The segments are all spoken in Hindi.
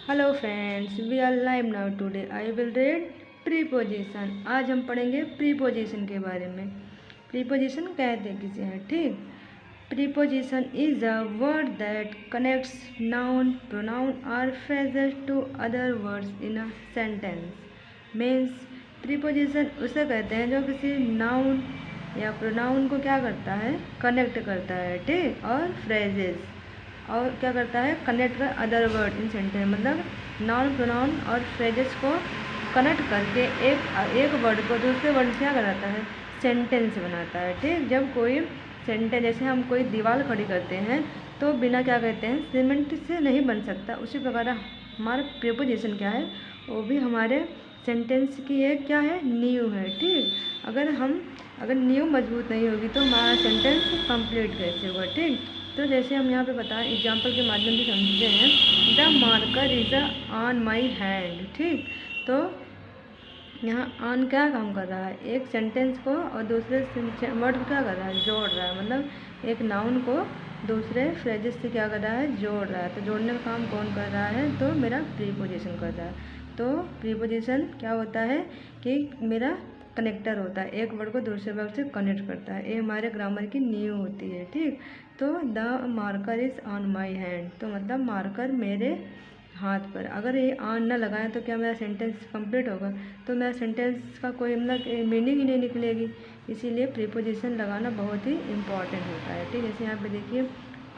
Hello friends, we are live now today I will read preposition. आज हम पढ़ेंगे प्रीपोजिशन के बारे में। प्रीपोजिशन कहते किसे हैं, ठीक। Preposition is a word that connects noun, pronoun और phrases to other words in a sentence. Means preposition उसे कहते हैं जो किसी नाउन या प्रोनाउन को क्या करता है, कनेक्ट करता है, ठीक, और फ्रेजेस और क्या करता है, कनेक्ट कर अदर वर्ड इन सेंटेंस। मतलब नाउन, प्रोनाउन और फ्रेजेस को कनेक्ट करके एक वर्ड को दूसरे वर्ड से क्या कराता है, सेंटेंस बनाता है, ठीक। जब कोई सेंटेंस, जैसे हम कोई दीवार खड़ी करते हैं तो बिना क्या कहते हैं, सीमेंट से नहीं बन सकता। उसी प्रकार हमारा प्रीपोजिशन क्या है, वो भी हमारे सेंटेंस की एक क्या है, नींव है, ठीक। अगर नींव मजबूत नहीं होगी तो हमारा सेंटेंस कंप्लीट कैसे होगा, ठीक। तो जैसे हम यहाँ पे बताएं, एग्जाम्पल के माध्यम से समझते हैं। The marker is on my hand, ठीक। तो यहाँ ऑन क्या काम कर रहा है, एक सेंटेंस को और दूसरे वर्ड को क्या कर रहा है, जोड़ रहा है। मतलब एक नाउन को दूसरे फ्रेजेस से क्या कर रहा है, जोड़ रहा है। तो जोड़ने का काम कौन कर रहा है, तो मेरा प्रीपोजिशन कर रहा है। तो प्रीपोजिशन क्या होता है कि मेरा कनेक्टर होता है, एक वर्ड को दूसरे वर्ड से कनेक्ट करता है। ये हमारे ग्रामर की नींव होती है, ठीक। तो the marker is on my hand, तो मतलब मार्कर मेरे हाथ पर। अगर ये ऑन ना लगाएं तो क्या मेरा सेंटेंस कंप्लीट होगा, तो मेरा सेंटेंस का कोई मतलब मीनिंग ही नहीं निकलेगी। इसीलिए प्रीपोजिशन लगाना बहुत ही इम्पॉर्टेंट होता है, ठीक। जैसे यहाँ पे देखिए,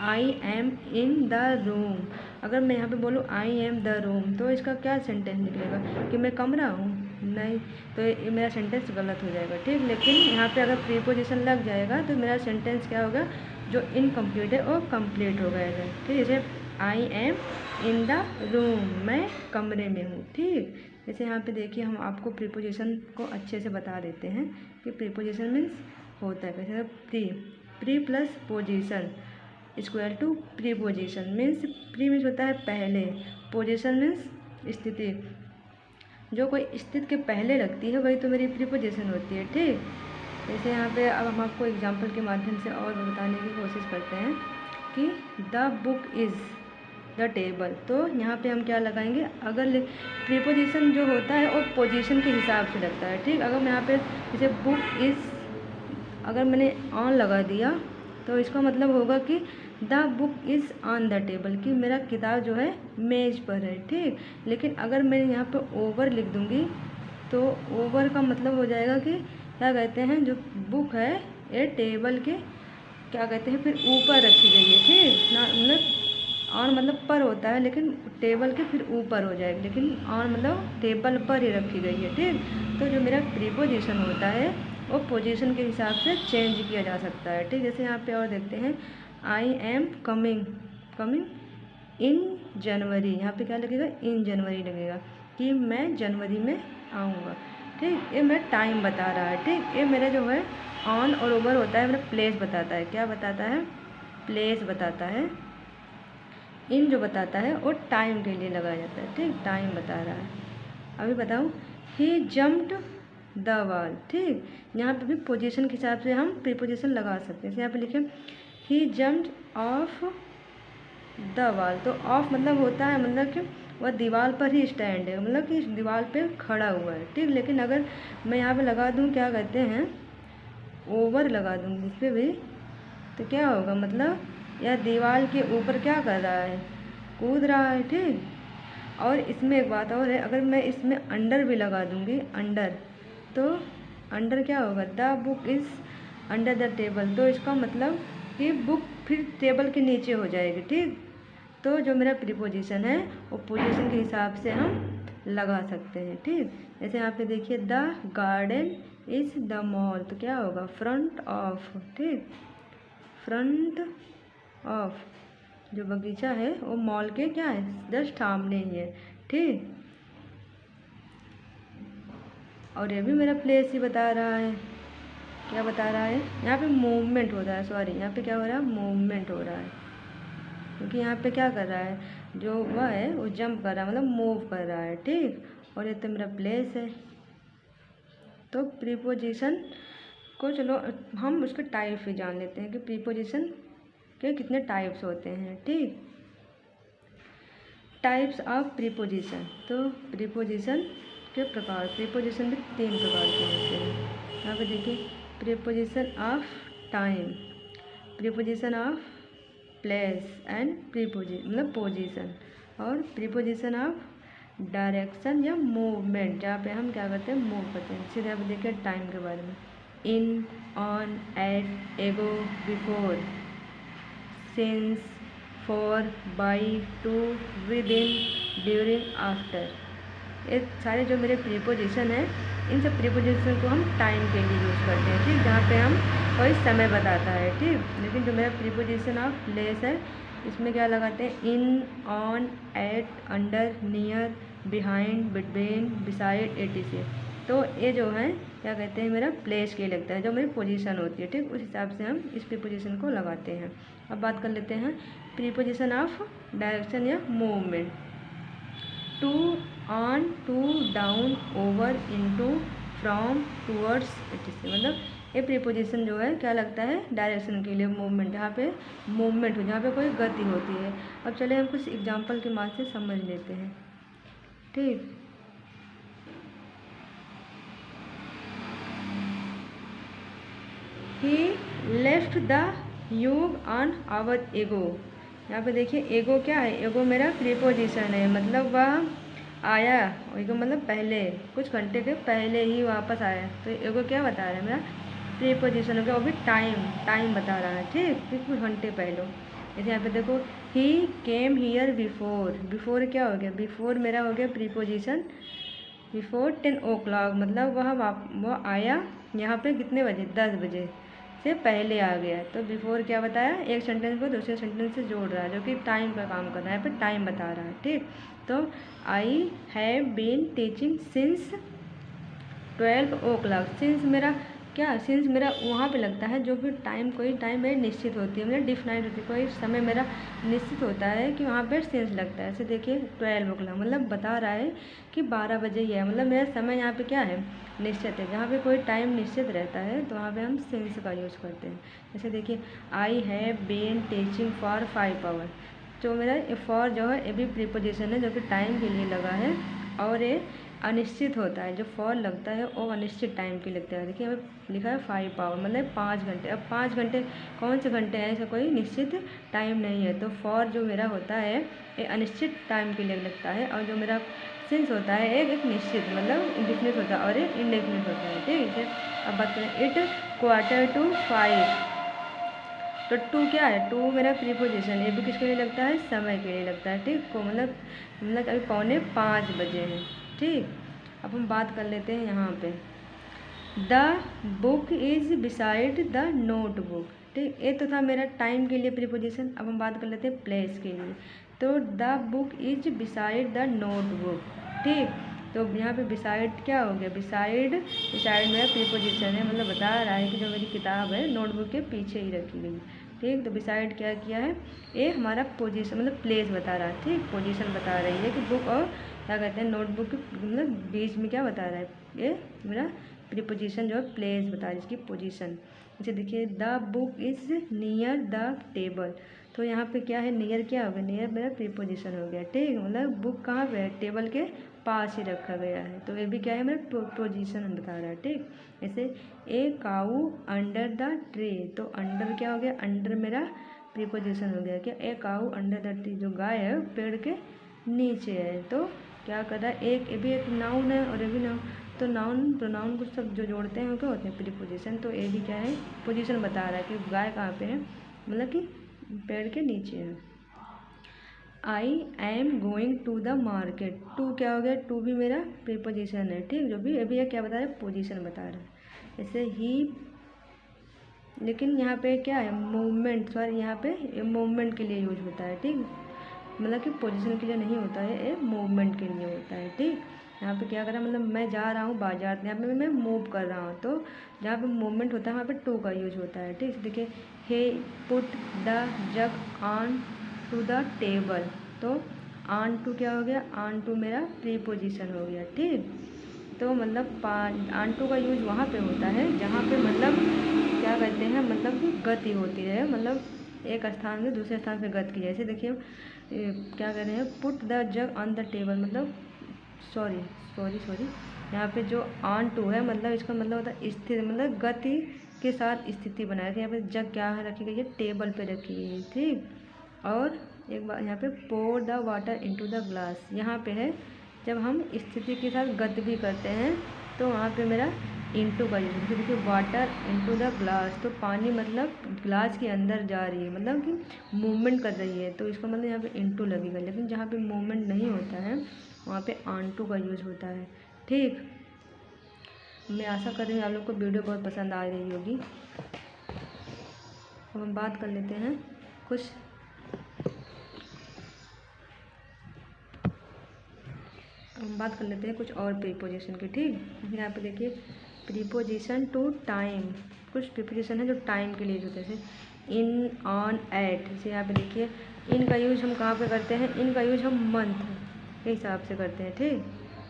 I am in the room. अगर मैं यहाँ पे बोलूँ आई एम द रूम, तो इसका क्या सेंटेंस निकलेगा कि मैं कमरा हूँ, नहीं, तो ये मेरा सेंटेंस गलत हो जाएगा, ठीक। लेकिन यहाँ पे अगर प्रीपोजिशन लग जाएगा तो मेरा सेंटेंस क्या होगा, जो इनकम्प्लीट है वो कंप्लीट हो जाएगा, ठीक। जैसे I am in the room, मैं कमरे में हूँ, ठीक। जैसे यहाँ पे देखिए, हम आपको प्रीपोजिशन को अच्छे से बता देते हैं कि प्रीपोजिशन मीन्स होता है कैसे। Pre plus position equal to preposition. Means pre means होता है पहले, पोजिशन मीन्स स्थिति। जो कोई स्थिति के पहले लगती है वही तो मेरी प्रीपोजिशन होती है, ठीक। जैसे यहाँ पे अब हम आपको एग्जाम्पल के माध्यम से और बताने की कोशिश करते हैं कि the book is the table. तो यहाँ पे हम क्या लगाएंगे, अगर प्रीपोजिशन जो होता है वो पोजीशन के हिसाब से लगता है, ठीक। अगर मैं यहाँ पे जैसे बुक इज़, अगर मैंने ऑन लगा दिया तो इसका मतलब होगा कि the book is on the table, कि मेरा किताब जो है मेज पर है, ठीक। लेकिन अगर मैं यहाँ पे ओवर लिख दूँगी तो ओवर का मतलब हो जाएगा कि क्या कहते हैं, जो बुक है ये टेबल के क्या कहते हैं, फिर ऊपर रखी गई है, ठीक ना। मतलब ऑन मतलब पर होता है, लेकिन टेबल के फिर ऊपर हो जाएगा, लेकिन ऑन मतलब टेबल पर ही रखी गई है, ठीक। तो जो मेरा प्रीपोजिशन होता है वो पोजीशन के हिसाब से चेंज किया जा सकता है, ठीक। जैसे यहाँ पे और देखते हैं, आई एम कमिंग इन जनवरी। यहाँ पे क्या लगेगा, इन जनवरी लगेगा, कि मैं जनवरी में आऊँगा, ठीक। ये मेरा टाइम बता रहा है, ठीक। ये मेरा जो है ऑन और ओवर होता है, मेरा प्लेस बताता है। क्या बताता है, प्लेस बताता है। इन जो बताता है वो टाइम के लिए लगाया जाता है, ठीक, टाइम बता रहा है। अभी बताऊँ, ही जम्प्ड द वॉल, ठीक। यहाँ पे भी पोजीशन के हिसाब से हम प्रीपोजिशन लगा सकते हैं। यहाँ पे लिखे ही जम्प्ड ऑफ द वॉल, तो ऑफ मतलब होता है, मतलब कि वह दीवार पर ही स्टैंड है, मतलब कि दीवार पे खड़ा हुआ है, ठीक। लेकिन अगर मैं यहाँ पे लगा दूँ, क्या कहते हैं, ओवर लगा दूँगी इस पर भी, तो क्या होगा, मतलब यह दीवार के ऊपर क्या कर रहा है, कूद रहा है, ठीक। और इसमें एक बात और है, अगर मैं इसमें अंडर भी लगा दूँगी, अंडर, तो अंडर क्या होगा, the book is under the table, तो इसका मतलब कि बुक फिर टेबल के नीचे हो जाएगी, ठीक। तो जो मेरा प्रीपोजिशन है वो पोजीशन के हिसाब से हम लगा सकते हैं, ठीक। जैसे यहाँ पे देखिए, the garden is the mall, तो क्या होगा, फ्रंट ऑफ, ठीक, फ्रंट ऑफ। जो बगीचा है वो मॉल के क्या है, जस्ट सामने ही है, ठीक। और ये भी मेरा प्लेस ही बता रहा है। क्या बता रहा है, यहाँ पे मूवमेंट हो रहा है, सॉरी, यहाँ पे क्या हो रहा है, मूवमेंट हो रहा है, क्योंकि यहाँ पे क्या कर रहा है, जो वह है वो जंप कर रहा है, मतलब मूव कर रहा है, ठीक। और ये तो मेरा प्लेस है। तो प्रीपोजिशन को चलो हम उसके टाइप ही जान लेते हैं कि प्रीपोजिशन के कितने टाइप्स होते हैं, ठीक। Types of preposition. तो प्रीपोजिशन के प्रकार, प्रीपोजिशन भी 3 प्रकार के होते हैं। यहाँ पे देखिए, preposition of time, preposition of place and मतलब पोजीशन, और प्रीपोजिशन ऑफ डायरेक्शन या मूवमेंट, जहाँ पे हम क्या करते हैं, मूव करते हैं। सीधे आप देखिए टाइम के बारे में, in, on, at, ago, before, since, for, by, to, within, during, after. ये सारे जो मेरे प्रीपोजिशन है, इन सब प्रीपोजिशन को हम टाइम के लिए यूज़ करते हैं, ठीक, जहाँ पे हम कोई समय बताता है, ठीक। लेकिन जो मेरा प्रीपोजिशन ऑफ प्लेस है, इसमें क्या लगाते हैं, in, on, at, under, near, behind, between, beside, etc। तो ये जो है क्या कहते हैं, मेरा प्लेस के लिए लगता है, जो मेरी पोजीशन होती है, ठीक, उस हिसाब से हम इस प्रीपोजिशन को लगाते हैं। अब बात कर लेते हैं प्रीपोजिशन ऑफ डायरेक्शन या movement. To, on, to, down, over, into, from, towards, etc। मतलब ये प्रीपोजिशन जो है क्या लगता है, डायरेक्शन के लिए, मूवमेंट, जहाँ पे मूवमेंट हो, जहाँ पे कोई गति होती है। अब चले हम कुछ एग्जांपल के माध्यम से समझ लेते हैं, ठीक। ही लेफ्ट द यूग ऑन आवर एगो। यहाँ पे देखिए एगो क्या है, एगो मेरा प्रीपोजिशन है, मतलब वह आया, एगो मतलब पहले, कुछ घंटे के पहले ही वापस आया। तो एगो क्या बता रहा है, मेरा प्रीपोजिशन हो गया, वो भी टाइम बता रहा है, ठीक, कुछ घंटे पहले। जैसे यहाँ पे देखो, ही केम हियर बिफोर, बिफोर क्या हो गया, बिफोर मेरा हो गया प्रीपोजिशन, बिफोर 10 o'clock, मतलब वह आया यहाँ पे कितने बजे, 10 बजे से पहले आ गया। तो बिफोर क्या बताया, एक सेंटेंस को दूसरे सेंटेंस से जोड़ रहा है, जो कि टाइम का काम कर रहा है, यहाँ पे टाइम बता रहा है, ठीक। तो I have been teaching since 12 o'clock, since मेरा क्या, सिंस मेरा वहाँ पे लगता है जो भी टाइम, कोई टाइम मेरी निश्चित होती है, मतलब डिफाइंड होती है, कोई समय मेरा निश्चित होता है कि वहाँ पे सिंस लगता है। ऐसे देखिए 12 o'clock मतलब बता रहा है कि 12 बजे ही है, मतलब मेरा समय यहाँ पे क्या है, निश्चित है। जहाँ पे कोई टाइम निश्चित रहता है तो वहाँ पे हम सिंस का यूज़ करते हैं। जैसे देखिए, I have been teaching for 5 hours, जो मेरा फॉर जो है ये भी प्रीपोजिशन है, जो कि टाइम के लिए लगा है, और ये अनिश्चित होता है। जो फॉर लगता है वो अनिश्चित टाइम के लगता है। देखिए हमें लिखा है 5 hours, मतलब 5 घंटे। अब 5 घंटे कौन से घंटे हैं, ऐसा कोई निश्चित टाइम नहीं है। तो फॉर जो मेरा होता है ये अनिश्चित टाइम के लिए लगता है, और जो मेरा सिंस होता है एक निश्चित, मतलब इंडिफिनिट होता है, और एक इंडेफिनिट होता है, ठीक है। अब बात करें, इट 4:45, तो टू क्या है, टू मेरा प्रीपोजिशन, ये भी किसके लिए लगता है, समय के लिए लगता है, ठीक को, मतलब अभी 4:45 बजे हैं, ठीक। अब हम बात कर लेते हैं यहाँ पे, the book is beside the notebook, ठीक। ये तो था मेरा टाइम के लिए प्रीपोजिशन। अब हम बात कर लेते हैं प्लेस के लिए, तो the book is beside the notebook, ठीक। तो यहाँ पे बिसाइड क्या हो गया, बिसाइड मेरा प्रीपोजिशन है, मतलब बता रहा है कि जो मेरी किताब है नोटबुक के पीछे ही रखी गई, ठीक। तो बिसाइड क्या किया है, ये हमारा पोजीशन मतलब प्लेस बता रहा है, ठीक। पोजीशन बता रही है कि बुक और क्या कहते हैं नोटबुक मतलब बीच में क्या बता रहा है, ये मेरा प्रीपोजिशन जो है प्लेस बता रहा है, इसकी पोजीशन। जैसे देखिए, the book is near the table, तो यहाँ पे क्या है, नियर क्या हो गया, नियर मेरा प्रीपोजिशन हो गया, ठीक। मतलब बुक कहाँ पे है, टेबल के पास ही रखा गया है, तो ये भी क्या है मेरा पोजीशन बता रहा है, ठीक। जैसे ए काऊ अंडर द ट्री, तो अंडर क्या हो गया, अंडर मेरा प्रीपोजिशन हो गया, क्या, ए काऊ अंडर द ट्री, जो गाय है पेड़ के नीचे है। तो क्या कर रहा है, ये भी एक नाउन है और ये भी नाउन, तो नाउन प्रोनाउन को सब जो जोड़ते हैं वो क्या होते हैं, प्रीपोजिशन। तो ये भी क्या है, पोजीशन बता रहा है कि गाय कहाँ पे है, मतलब कि पेड़ के नीचे है। I am going to the market, to क्या हो गया, टू भी मेरा प्रीपोजिशन है, ठीक। जो भी अभी क्या बता रहा है, पोजीशन बता रहा है। जैसे ही, लेकिन यहाँ पे क्या है, मूवमेंट, सॉरी यहाँ पे मूवमेंट के लिए यूज होता है, ठीक। मतलब कि पोजीशन के लिए नहीं होता है, ये मूवमेंट के लिए होता है, ठीक। यहाँ पे क्या करा, मतलब मैं जा रहा हूँ बाजार, यहाँ पे मैं मूव कर रहा हूँ, तो जहाँ पे मूवमेंट होता है वहाँ पे टू का यूज होता है, ठीक। देखिए, he put the jug on to the table, तो ऑन टू क्या हो गया, ऑन टू मेरा प्रीपोजिशन हो गया, ठीक। तो मतलब ऑन टू का यूज वहाँ पे होता है जहाँ पे मतलब क्या कहते हैं, मतलब कि गति होती है, मतलब एक स्थान से दूसरे स्थान पे गति की। जैसे देखिए क्या कह रहे हैं, put the jug on the table, मतलब सॉरी यहाँ पे जो ऑन टू है मतलब इसका मतलब होता है स्थिति, मतलब गति के साथ स्थिति बनाए रखें। यहाँ पे जग क्या है रखी गई है, टेबल पे रखी गई है, ठीक। और एक बार यहाँ पे pour the water into the glass, यहाँ पे है जब हम स्थिति के साथ गति भी करते हैं तो वहाँ पे मेरा इनटू का यूज है। देखिए वाटर इनटू द ग्लास, तो पानी मतलब ग्लास के अंदर जा रही है, मतलब कि मूवमेंट कर रही है, तो इसका मतलब यहाँ पे इनटू लगेगा। लेकिन जहाँ पे मूवमेंट नहीं होता है वहाँ पे ऑन टू का यूज़ होता है, ठीक। मैं आशा कर रही हूँ आप लोग को वीडियो बहुत पसंद आ रही होगी। अब हम बात कर लेते हैं कुछ और प्रीपोजिशन की, ठीक। यहाँ पे देखिए प्रीपोजिशन टू टाइम, कुछ प्रीपोजिशन है जो टाइम के लिए होते हैं, जैसे इन, ऑन, एट। जैसे यहाँ पे देखिए इन का यूज हम कहाँ पे करते हैं, इन का यूज हम मंथ के हिसाब से करते हैं, ठीक।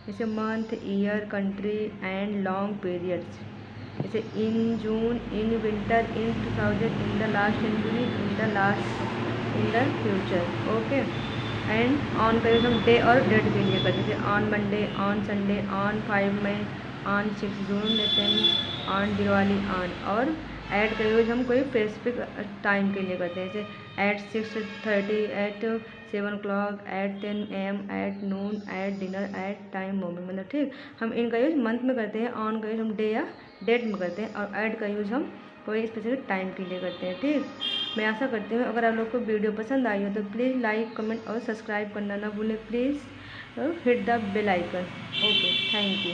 जैसे month, year, country and long periods. जैसे in June, in winter, in 2000, in the last century, in the future, okay. And on का यूज हम डे और डेट के लिए करते हैं, जैसे on Monday, on Sunday, on 5 May, on 6 June, 10 on Diwali, on. और ऐड का यूज हम कोई स्पेसिफिक टाइम के लिए करते हैं, जैसे at 6:30, at 7 o'clock, eight 10 AM, at noon, at dinner, at time moment, मतलब ठीक। हम इनका यूज मंथ में करते हैं, ऑन का यूज हम डे या डेट में करते हैं, और ऐड का यूज हम कोई स्पेसिफिक टाइम के लिए करते हैं, ठीक। मैं आशा करती हूँ अगर आप लोग को वीडियो पसंद आई हो तो प्लीज़ लाइक, कमेंट और सब्सक्राइब करना ना भूलें प्लीज़, और hit the bell icon. Okay, thank you.